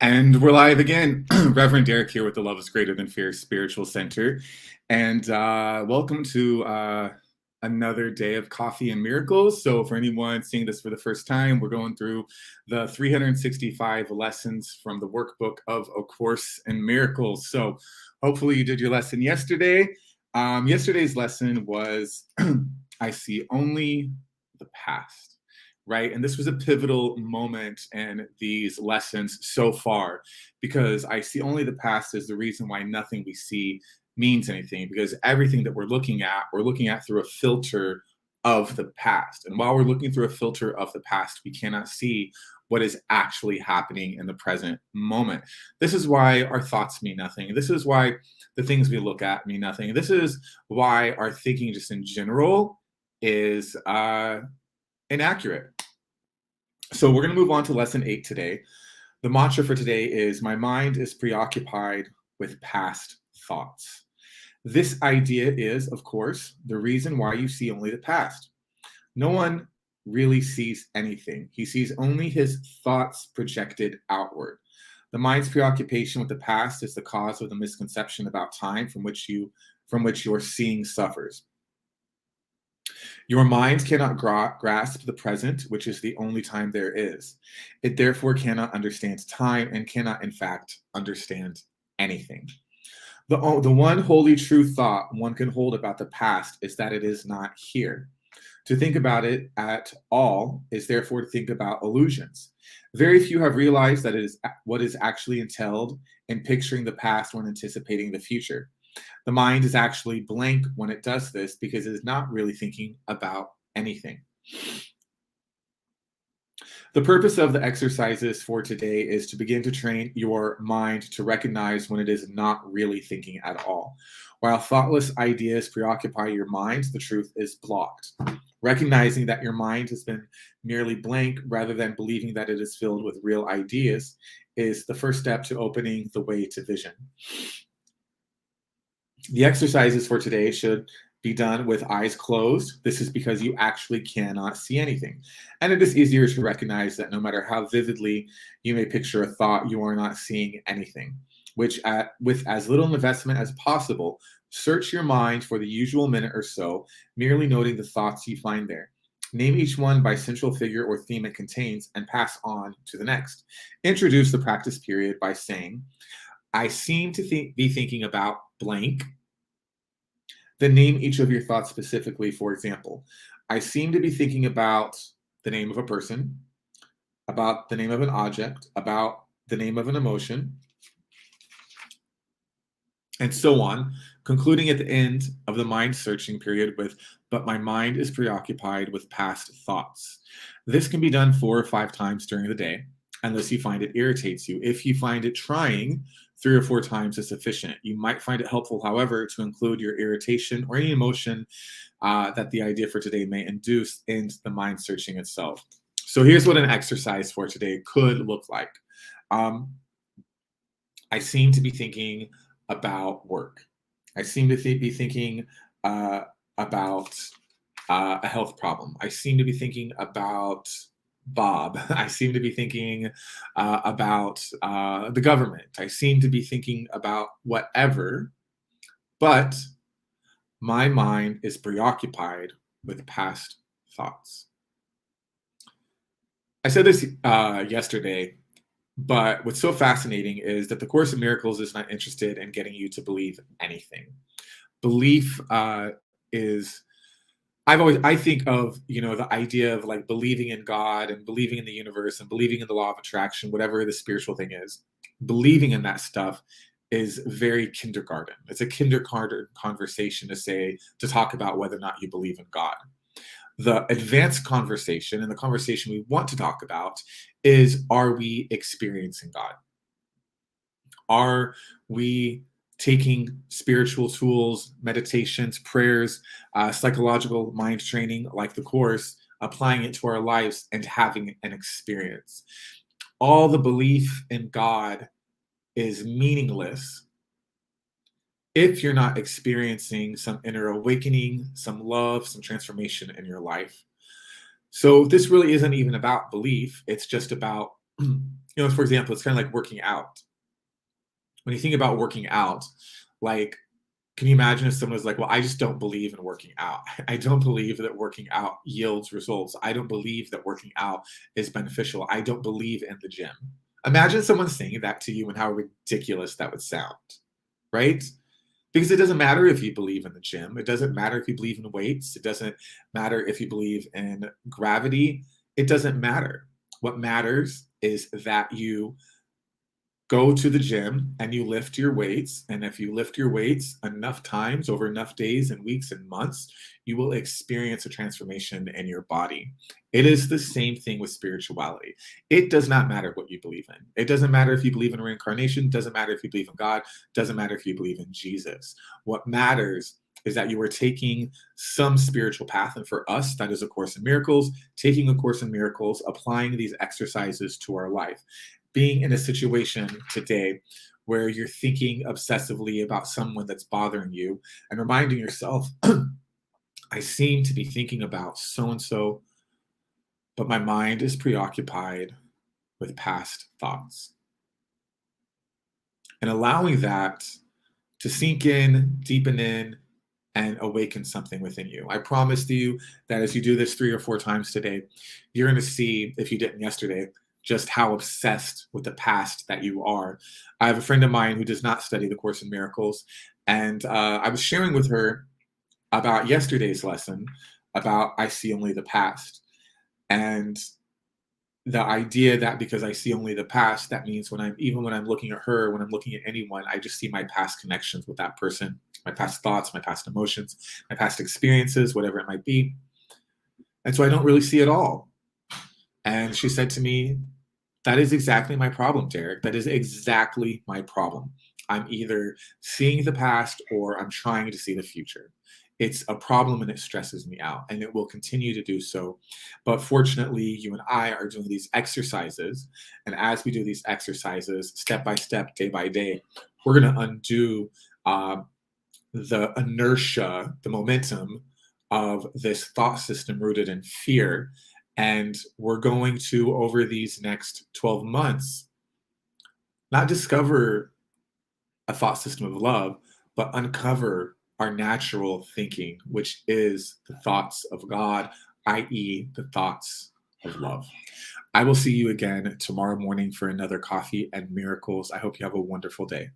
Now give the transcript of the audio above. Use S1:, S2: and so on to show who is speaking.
S1: And we're live again. Reverend Derek here with the Love is Greater Than Fear Spiritual Center. And welcome to another day of coffee and miracles. So for anyone seeing this for the first time, we're going through the 365 lessons from the workbook of A Course in Miracles. So hopefully you did your lesson yesterday. Yesterday's lesson was I see only the past. Right. And this was a pivotal moment in these lessons so far, because I see only the past is the reason why nothing we see means anything, because everything that we're looking at through a filter of the past. And while we're looking through a filter of the past, we cannot see what is actually happening in the present moment. This is why our thoughts mean nothing. This is why the things we look at mean nothing. This is why our thinking just in general is inaccurate. So we're going to move on to lesson 8 today. The mantra for today is, my mind is preoccupied with past thoughts. This idea is, of course, the reason why you see only the past. No one really sees anything. He sees only his thoughts projected outward. The mind's preoccupation with the past is the cause of the misconception about time from which your seeing suffers. Your mind cannot grasp the present, which is the only time there is. It therefore cannot understand time and cannot, in fact, understand anything. The one wholly true thought one can hold about the past is that it is not here. To think about it at all is therefore to think about illusions. Very few have realized that it is what is actually entailed in picturing the past when anticipating the future. The mind is actually blank when it does this because it is not really thinking about anything. The purpose of the exercises for today is to begin to train your mind to recognize when it is not really thinking at all. While thoughtless ideas preoccupy your mind, the truth is blocked. Recognizing that your mind has been merely blank rather than believing that it is filled with real ideas is the first step to opening the way to vision. The exercises for today should be done with eyes closed. This is because you actually cannot see anything. And it is easier to recognize that no matter how vividly you may picture a thought, you are not seeing anything. With as little investment as possible, search your mind for the usual minute or so, merely noting the thoughts you find there. Name each one by central figure or theme it contains and pass on to the next. Introduce the practice period by saying, I seem to be thinking about blank. Then name each of your thoughts specifically. For example, I seem to be thinking about the name of a person, about the name of an object, about the name of an emotion, and so on, concluding at the end of the mind searching period with, but my mind is preoccupied with past thoughts. This can be done 4 or 5 times during the day, unless you find it irritates you. If you find it trying, 3 or 4 times is sufficient. You might find it helpful, however, to include your irritation or any emotion that the idea for today may induce in the mind searching itself. So here's what an exercise for today could look like. I seem to be thinking about work. I seem to be thinking about a health problem. I seem to be thinking about Bob. I seem to be thinking about the government. I seem to be thinking about whatever, but my mind is preoccupied with past thoughts. I said this yesterday, but what's so fascinating is that the Course in Miracles is not interested in getting you to believe anything. Belief is... I think of, the idea of like believing in God and believing in the universe and believing in the law of attraction, whatever the spiritual thing is. Believing in that stuff is very kindergarten. It's a kindergarten conversation to talk about whether or not you believe in God. The advanced conversation and the conversation we want to talk about is, are we experiencing God? Are we taking spiritual tools, meditations, prayers, psychological mind training like the Course, applying it to our lives and having an experience? All the belief in God is meaningless if you're not experiencing some inner awakening, some love, some transformation in your life. So this really isn't even about belief. It's just about For example, it's kind of like working out. When you think about working out, like, can you imagine if someone was like, well, I just don't believe in working out. I don't believe that working out yields results. I don't believe that working out is beneficial. I don't believe in the gym. Imagine someone saying that to you and how ridiculous that would sound, right? Because it doesn't matter if you believe in the gym. It doesn't matter if you believe in weights. It doesn't matter if you believe in gravity. It doesn't matter. What matters is that you go to the gym and you lift your weights. And if you lift your weights enough times over enough days and weeks and months, you will experience a transformation in your body. It is the same thing with spirituality. It does not matter what you believe in. It doesn't matter if you believe in reincarnation, doesn't matter if you believe in God, doesn't matter if you believe in Jesus. What matters is that you are taking some spiritual path. And for us, that is A Course in Miracles, taking A Course in Miracles, applying these exercises to our life. Being in a situation today where you're thinking obsessively about someone that's bothering you and reminding yourself, I seem to be thinking about so and so, but my mind is preoccupied with past thoughts. And allowing that to sink in, deepen in, and awaken something within you. I promise you that as you do this 3 or 4 times today, you're going to see, if you didn't yesterday, just how obsessed with the past that you are. I have a friend of mine who does not study the Course in Miracles, and I was sharing with her about yesterday's lesson about I see only the past. And the idea that because I see only the past, that means when I'm looking at her, when I'm looking at anyone, I just see my past connections with that person, my past thoughts, my past emotions, my past experiences, whatever it might be. And so I don't really see it all. And she said to me, that is exactly my problem, Derek. That is exactly my problem. I'm either seeing the past or I'm trying to see the future. It's a problem and it stresses me out, and it will continue to do so. But fortunately, you and I are doing these exercises. And as we do these exercises, step by step, day by day, we're going to undo the inertia, the momentum of this thought system rooted in fear. And we're going to, over these next 12 months, not discover a thought system of love, but uncover our natural thinking, which is the thoughts of God, i.e., the thoughts of love. I will see you again tomorrow morning for another Coffee and Miracles. I hope you have a wonderful day.